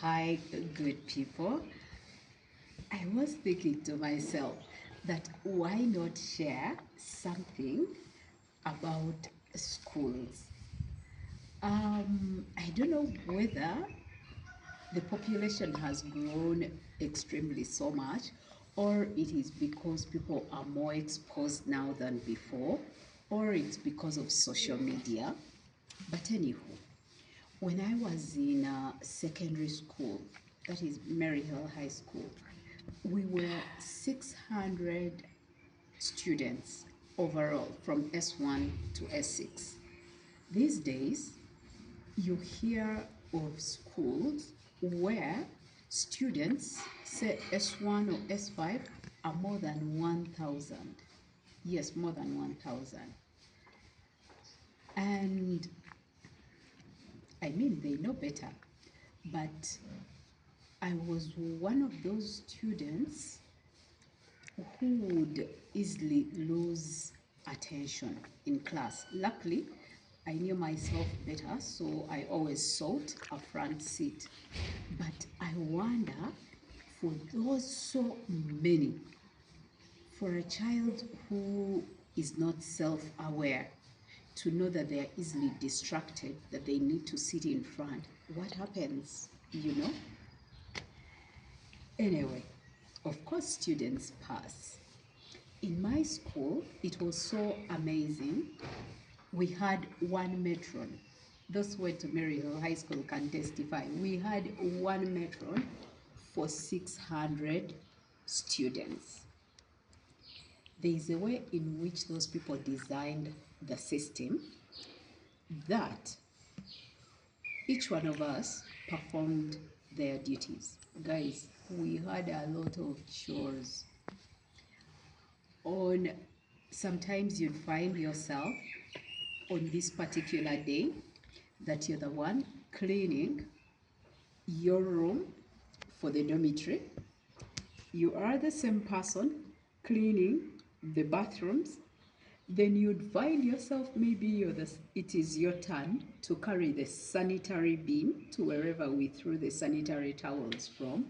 Hi, good people. I was thinking to myself that why not share something about schools? I don't know whether the population has grown extremely so much, or it is because people are more exposed now than before, or it's because of social media. But anywho, when I was in secondary school, that is Maryhill High School, we were 600 students overall from S1 to S6. These days, you hear of schools where students, say S1 or S5, are more than 1,000. Yes, more than 1,000. And I mean, they know better. But I was one of those students who would easily lose attention in class. Luckily, I knew myself better, so I always sought a front seat. But I wonder, for those so many, for a child who is not self-aware, to know that they are easily distracted, that they need to sit in front, what happens, you know? Anyway, of course, students pass. In my school, it was so amazing. We had one matron. Those who went to Maryhill High School can testify. We had one matron for 600 students. There is a way in which those people designed the system that each one of us performed their duties. Guys, we had a lot of chores. On sometimes you'd find yourself on this particular day that you're the one cleaning your room for the dormitory. You are the same person cleaning the bathrooms. Then you'd find yourself, maybe it is your turn to carry the sanitary bin to wherever we threw the sanitary towels from.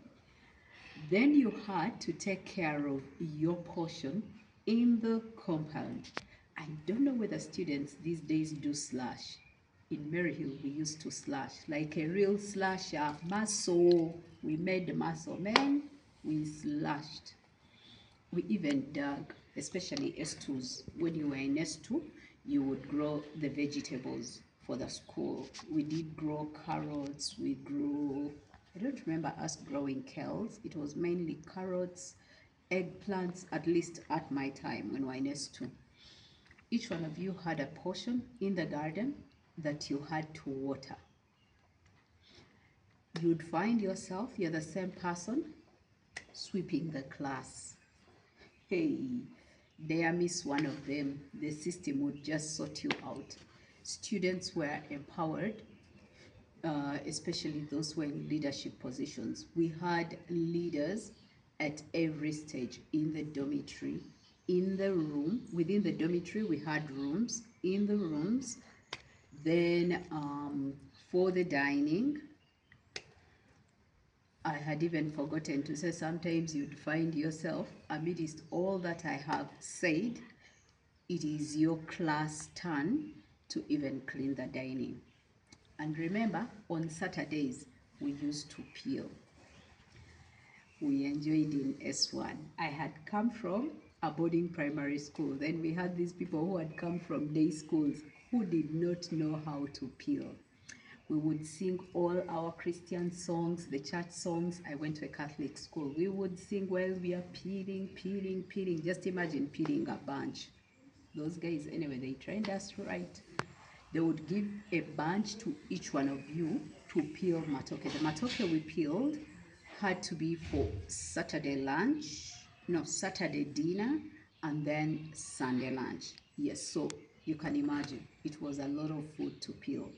Then you had to take care of your portion in the compound. I don't know whether students these days do slash. In Maryhill, we used to slash, like a real slasher, muscle. We made the muscle, man, we slashed. We even dug, especially S2s. When you were in S2, you would grow the vegetables for the school. We did grow carrots, we grew, I don't remember us growing kales. It was mainly carrots, eggplants, at least at my time when we were in S2. Each one of you had a portion in the garden that you had to water. You'd find yourself, you're the same person sweeping the class. Hey, dare miss one of them, the system would just sort you out. Students were empowered, especially those who were in leadership positions. We had leaders at every stage in the dormitory, in the room. Within the dormitory, we had rooms. In the rooms, then for the dining, I had even forgotten to say sometimes you'd find yourself, amidst all that I have said, it is your class turn to even clean the dining. And remember, on Saturdays, we used to peel. We enjoyed in S1. I had come from a boarding primary school. Then we had these people who had come from day schools who did not know how to peel. We would sing all our Christian songs, the church songs. I went to a Catholic school. We would sing while we are peeling, peeling, peeling. Just imagine peeling a bunch. Those guys, anyway, they trained us right. They would give a bunch to each one of you to peel matoke. The matoke we peeled had to be for Saturday lunch, no, Saturday dinner, and then Sunday lunch. Yes, so you can imagine it was a lot of food to peel.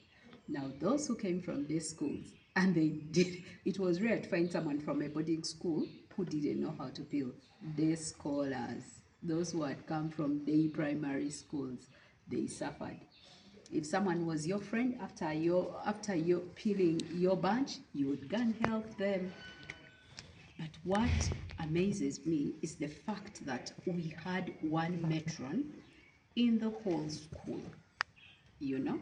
Now, those who came from day schools, and they did, it was rare to find someone from a boarding school who didn't know how to peel. Day scholars, those who had come from day primary schools, they suffered. If someone was your friend, after you peeling your bunch, you would go and help them. But what amazes me is the fact that we had one matron in the whole school, you know.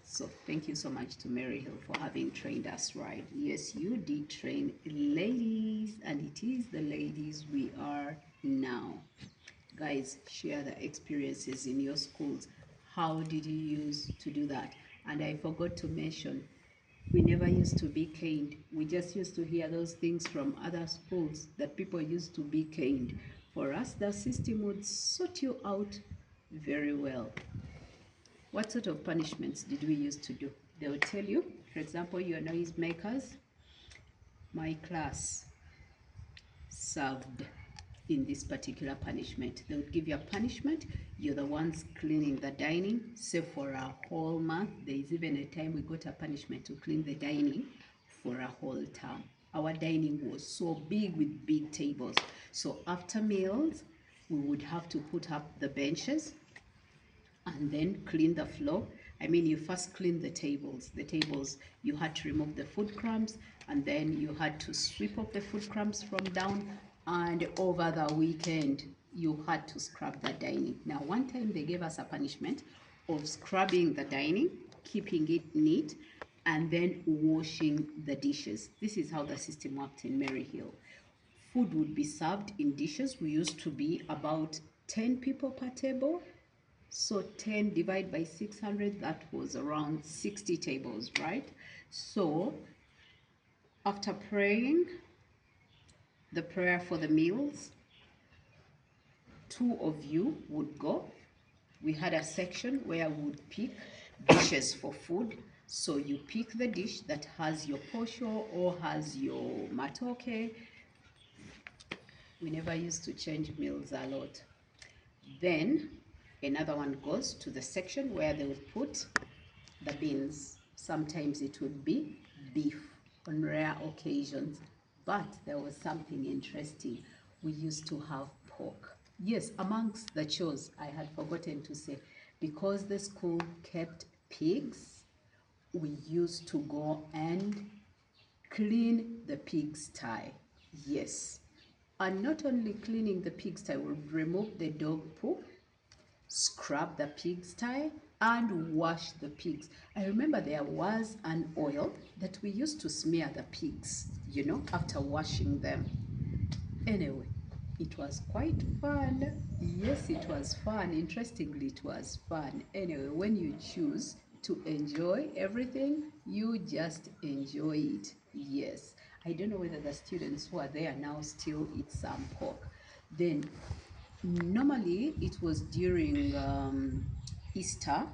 So thank you so much to Mary Hill for having trained us right. Yes, you did train ladies, and it is the ladies we are now. Guys, share the experiences in your schools. How did you use to do that? And I forgot to mention, we never used to be caned. We just used to hear those things from other schools that people used to be caned. For us, the system would sort you out very well. What sort of punishments did we used to do? They would tell you, for example, you are noise makers. My class served in this particular punishment. They would give you a punishment. You're the ones cleaning the dining, say for a whole month. There is even a time we got a punishment to clean the dining for a whole term. Our dining was so big with big tables. So after meals, we would have to put up the benches and then clean the floor. I mean, you first clean the tables. The tables, you had to remove the food crumbs, and then you had to sweep up the food crumbs from down, and over the weekend, you had to scrub the dining. Now, one time they gave us a punishment of scrubbing the dining, keeping it neat, and then washing the dishes. This is how the system worked in Maryhill. Food would be served in dishes. We used to be about 10 people per table. So 10 divided by 600, that was around 60 tables, right? So after praying the prayer for the meals, two of you would go. We had a section where we would pick dishes for food. So you pick the dish that has your posho or has your matoke. We never used to change meals a lot. Then another one goes to the section where they would put the beans. Sometimes it would be beef on rare occasions, but there was something interesting. We used to have pork. Yes, amongst the chores, I had forgotten to say, because the school kept pigs, we used to go and clean the pigsty. Yes. And not only cleaning the pigsty, we would remove the dog poo, scrub the pigsty, and wash the pigs. I remember there was an oil that we used to smear the pigs, you know, after washing them. Anyway, it was quite fun. Yes, it was fun. Interestingly, it was fun. Anyway, when you choose to enjoy everything, you just enjoy it. Yes. I don't know whether the students who are there now still eat some pork. Then normally it was during Easter.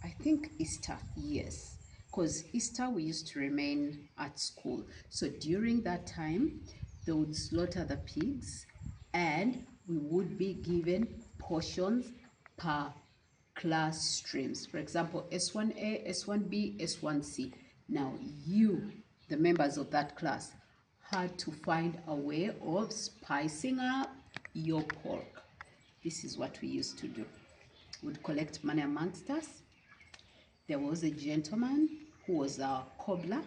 I think Easter, yes. Because Easter we used to remain at school. So during that time, they would slaughter the pigs and we would be given portions per class streams. For example, S1A, S1B, S1C. Now you, the members of that class, had to find a way of spicing up your pork. This is what we used to do. We'd collect money amongst us. There was a gentleman who was our cobbler.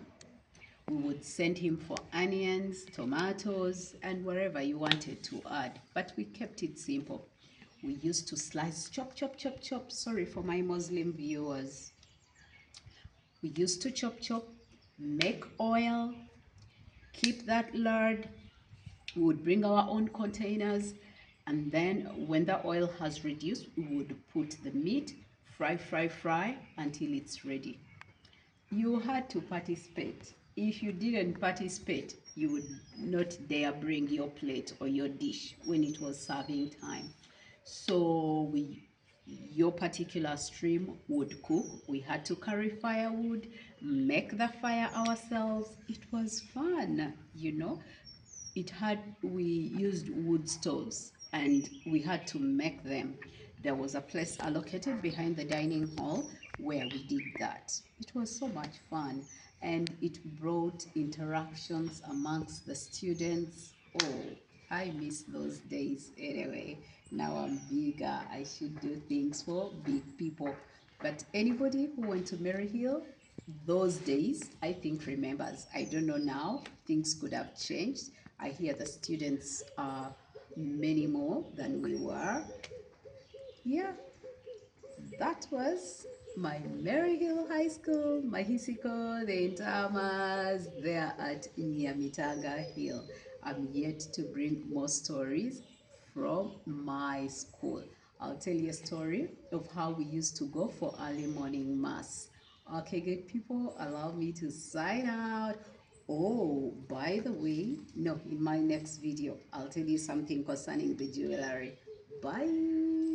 We would send him for onions, tomatoes, and whatever you wanted to add. But we kept it simple. We used to slice, chop, chop, chop, chop. Sorry for my Muslim viewers. We used to chop, chop, make oil, keep that lard. We would bring our own containers, and then when the oil has reduced, we would put the meat, fry, fry, fry until it's ready. You had to participate. If you didn't participate, you would not dare bring your plate or your dish when it was serving time. So your particular stream would cook. We had to carry firewood, make the fire ourselves. It was fun, you know. We used wood stoves and we had to make them. There was a place allocated behind the dining hall where we did that. It was so much fun and it brought interactions amongst the students. Oh, I miss those days. Anyway, now I'm bigger. I should do things for big people. But anybody who went to Mary Hill those days, I think remembers. I don't know now, things could have changed. I hear the students are many more than we were. Yeah, that was my Maryhill High School, Mahisiko, the Intamas, there at Nyamitanga Hill. I'm yet to bring more stories from my school. I'll tell you a story of how we used to go for early morning mass. Okay, good people, allow me to sign out. Oh, by the way, no, in my next video, I'll tell you something concerning the jewelry. Bye.